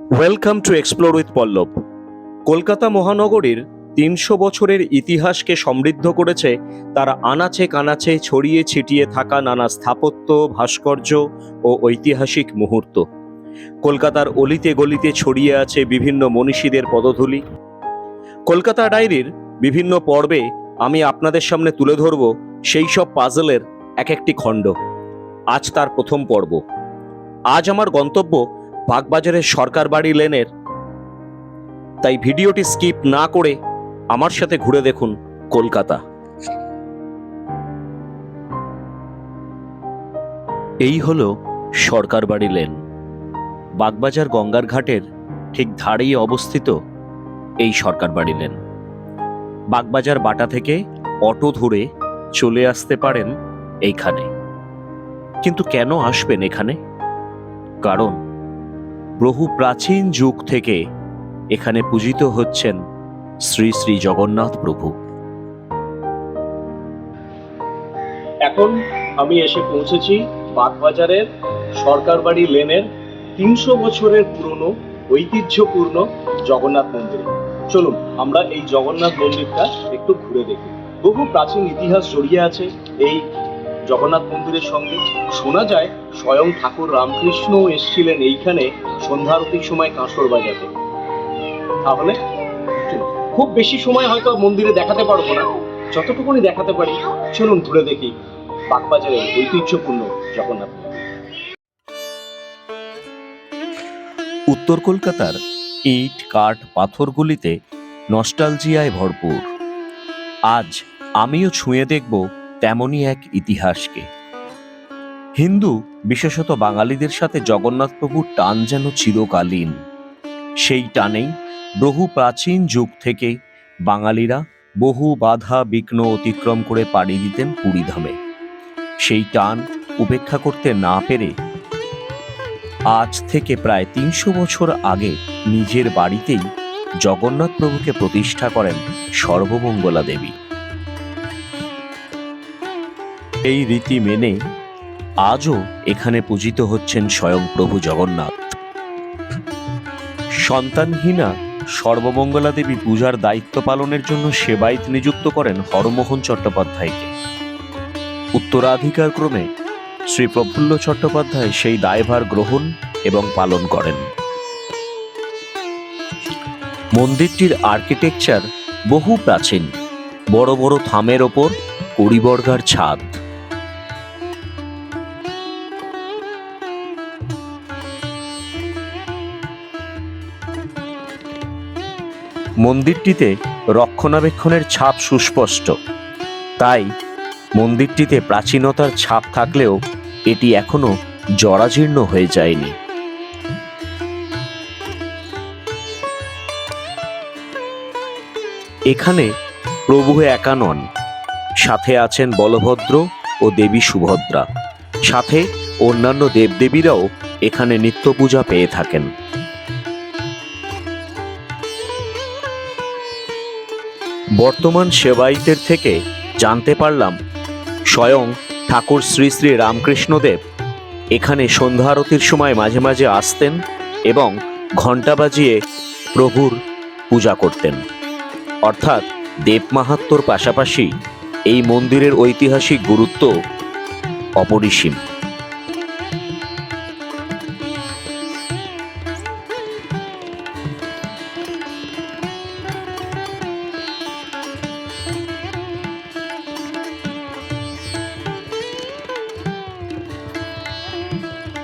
Welcome to explore with পল্লব। কলকাতা মহানগরীর ৩০০ বছরের ইতিহাসকে সমৃদ্ধ করেছে তার আনাচে কানাচে ছড়িয়ে ছিটিয়ে থাকা নানা স্থাপত্য, ভাস্কর্য ও ঐতিহাসিক মুহূর্ত। কলকাতার অলিতে গলিতে ছড়িয়ে আছে বিভিন্ন মনীষীদের পদধূলি। কলকাতা ডায়েরির বিভিন্ন পর্বে আমি আপনাদের সামনে তুলে ধরব সেই সব পাজলের এক একটি খণ্ড। আজ তার প্রথম পর্ব। আজ আমার গন্তব্য বাগবাজারের সরকার বাড়ি লেনের, তাই ভিডিওটি স্কিপ না করে আমার সাথে ঘুরে দেখুন কলকাতা। এই হলো সরকার বাড়ি লেন। বাগবাজার গঙ্গার ঘাটের ঠিক ধারেই অবস্থিত এই সরকার বাড়ি লেন। বাগবাজার বাটা থেকে অটো ধরে চলে আসতে পারেন এইখানে। কিন্তু কেন আসবেন এখানে? কারণ বহু প্রাচীন যুগ থেকে এখানে পূজিত হচ্ছেন শ্রী শ্রী জগন্নাথ প্রভু। এখন আমি এসে পৌঁছেছি বাগবাজারের সরকার বাড়ি লেনের ৩০০ বছরের পুরনো ঐতিহ্যপূর্ণ জগন্নাথ মন্দিরে। চলুন আমরা এই জগন্নাথ মন্দিরটা একটু ঘুরে দেখি। বহু প্রাচীন ইতিহাস জড়িয়ে আছে এই জগন্নাথ মন্দিরের সঙ্গে। শোনা যায় স্বয়ং ঠাকুর রামকৃষ্ণ এসেছিলেন এইখানে সন্ধ্যা আরতির সময় কাঁসর বাজাতে। তাহলে খুব বেশি সময় হয়তো মন্দিরে দেখাতে পারবো না, যতটুকুনি দেখাতে পারি চলুন ঘুরে দেখি বাগবাজারের ঐতিহ্যপূর্ণ জগন্নাথ মন্দির। উত্তর কলকাতার ইট, কাঠ, পাথরগুলিতে নস্টালজিয়ায় ভরপুর। আজ আমিও ছুঁয়ে দেখব তেমনই এক ইতিহাসকে। হিন্দু, বিশেষত বাঙালিদের সাথে জগন্নাথ প্রভুর টান যেন চিরকালীন। সেই টানেই বহু প্রাচীন যুগ থেকে বাঙালিরা বহু বাধা বিঘ্ন অতিক্রম করে পাড়ি দিতেন পুরীধামে। সেই টান উপেক্ষা করতে না পেরে আজ থেকে প্রায় ৩০০ বছর আগে নিজের বাড়িতেই জগন্নাথ প্রভুকে প্রতিষ্ঠা করেন সর্বমঙ্গলা দেবী। এই রীতি মেনে আজও এখানে পূজিত হচ্ছেন স্বয়ং প্রভু জগন্নাথ। সন্তানহীনা সর্বমঙ্গলা দেবী পূজার দায়িত্ব পালনের জন্য সেবায়েত নিযুক্ত করেন হরমোহন চট্টোপাধ্যায়কে। উত্তরাধিকার ক্রমে শ্রী প্রফুল্ল চট্টোপাধ্যায় সেই দায়ভার গ্রহণ এবং পালন করেন। মন্দিরটির আর্কিটেকচার বহু প্রাচীন। বড় বড় থামের ওপর কড়িবর্গার ছাদ। মন্দিরটিতে রক্ষণাবেক্ষণের ছাপ সুস্পষ্ট। তাই মন্দিরটিতে প্রাচীনতার ছাপ থাকলেও এটি এখনো জরাজীর্ণ হয়ে যায়নি। এখানে প্রভু একা নন, সাথে আছেন বলভদ্র ও দেবী সুভদ্রা। সাথে অন্যান্য দেবদেবীরাও এখানে নিত্য পূজা পেয়ে থাকেন। বর্তমান সেবায়েতের থেকে জানতে পারলাম স্বয়ং ঠাকুর শ্রী শ্রী রামকৃষ্ণদেব এখানে সন্ধ্যা আরতির সময় মাঝে মাঝে আসতেন এবং ঘণ্টা বাজিয়ে প্রভুর পূজা করতেন। অর্থাৎ দেব মাহাত্ম্যর পাশাপাশি এই মন্দিরের ঐতিহাসিক গুরুত্ব অপরিসীম।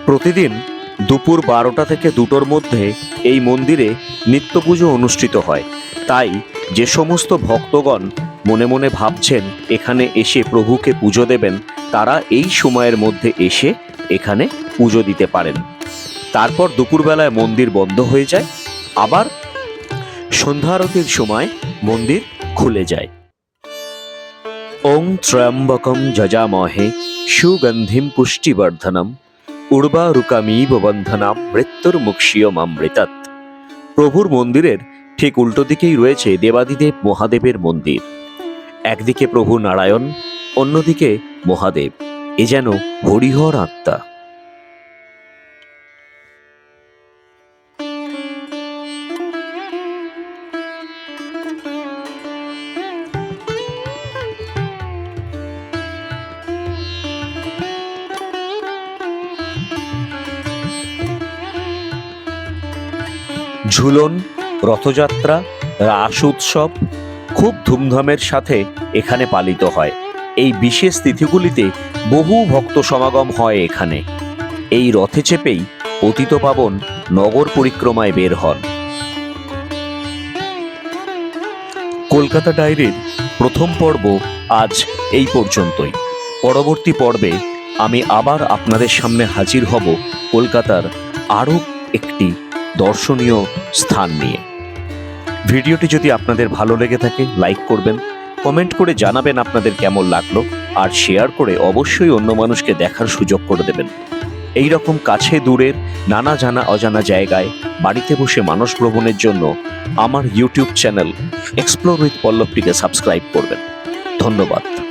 প্রতিদিন দুপুর 12টা থেকে 2টোর মধ্যে এই মন্দিরে নিত্য পুজো অনুষ্ঠিত হয়। তাই যে সমস্ত ভক্তগণ মনে মনে ভাবছেন এখানে এসে প্রভুকে পুজো দেবেন, তারা এই সময়ের মধ্যে এসে এখানে পুজো দিতে পারেন। তারপর দুপুরবেলায় মন্দির বন্ধ হয়ে যায়, আবার সন্ধ্যা আরতির সময় মন্দির খুলে যায়। ওং ত্র্যম্বকম যজামহে সুগন্ধিম পুষ্টিবর্ধনম উর্বারুকামিব বন্ধনাম মৃত্যুর্মুক্ষীয়মামৃতাৎ। প্রভুর মন্দিরের ঠিক উল্টো দিকেই রয়েছে দেবাদিদেব মহাদেবের মন্দির। একদিকে প্রভু নারায়ণ, অন্যদিকে মহাদেব। এ যেন হরিহর আত্মা। ঝুলন, রথযাত্রা, রাস উৎসব খুব ধুমধামের সাথে এখানে পালিত হয়। এই বিশেষ তিথিগুলিতে বহু ভক্ত সমাগম হয় এখানে। এই রথে চেপেই পতিতপাবন নগর পরিক্রমায় বের হন। কলকাতা ডায়েরির প্রথম পর্ব আজ এই পর্যন্তই। পরবর্তী পর্বে আমি আবার আপনাদের সামনে হাজির হব কলকাতার আরও একটি দর্শনীয় স্থান নিয়ে। ভিডিওটি যদি আপনাদের ভালো লেগে থাকে লাইক করবেন, কমেন্ট করে জানাবেন আপনাদের কেমন লাগলো, আর শেয়ার করে অবশ্যই অন্য মানুষকে দেখার সুযোগ করে দেবেন। এই রকম কাছে দূরের নানা জানা অজানা জায়গায় বাড়িতে বসে মানস ভ্রমণের জন্য আমার ইউটিউব চ্যানেল এক্সপ্লোর উইথ পল্লবটিকে সাবস্ক্রাইব করবেন। ধন্যবাদ।